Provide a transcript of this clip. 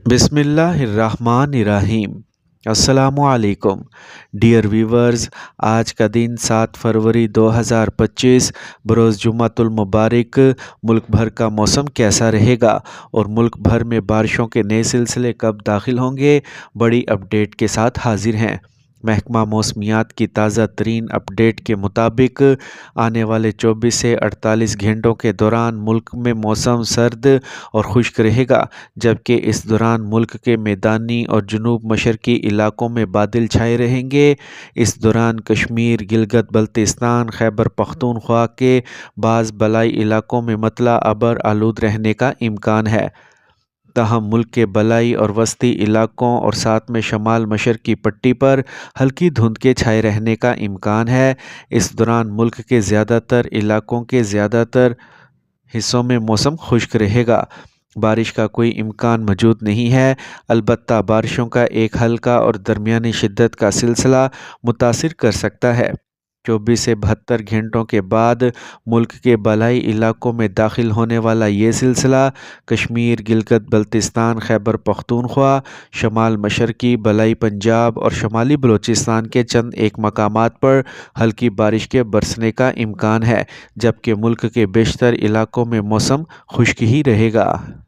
बिस्मिल्लाहिर्रहमानिर्रहीम। अस्सलामुअलैकुम dear viewers. आज का दिन 7 फरवरी 2025 बरोज़ जुम्मतुल मुबारक। मुल्क भर का मौसम कैसा रहेगा और मुल्क भर में बारिशों के नए सिलसिले कब दाखिल होंगे, बड़ी अपडेट के साथ हाजिर हैं। महकमा मौसमियात की ताज़ा तरीन अपडेट के मुताबिक आने वाले 24 से 48 घंटों के दौरान मुल्क में मौसम सर्द और खुश्क रहेगा, जबकि इस दौरान मुल्क के मैदानी और जनूब मशरकी इलाकों में बादल छाए रहेंगे। इस दौरान कश्मीर, गिलगित बल्तिस्तान, खैबर पख्तूनख्वा के बाज़ बलाई इलाकों में मतला अबर आलूद रहने का इम्कान है। ताहम मुल्क के बलाई और वस्ती इलाकों और साथ में शमाल मशरकी पट्टी पर हल्की धुंध के छाए रहने का इम्कान है। इस दौरान मुल्क के ज़्यादातर इलाकों के ज़्यादातर हिस्सों में मौसम खुश्क रहेगा। बारिश का कोई इम्कान मौजूद नहीं है, अलबत्ता बारिशों का एक हल्का और दरमियानी शिद्दत का सिलसिला मुतासिर कर सकता है। 24 से 72 घंटों के बाद मुल्क के बलाई इलाकों में दाखिल होने वाला ये सिलसिला कश्मीर, गिलगित बल्तिस्तान, खैबर पख्तूनख्वा, शमाल मशरकी, बलाई पंजाब और शमाली बलूचिस्तान के चंद एक मकामात पर हल्की बारिश के बरसने का इम्कान है, जबकि मुल्क के बेशतर इलाकों में मौसम खुश्क ही रहेगा।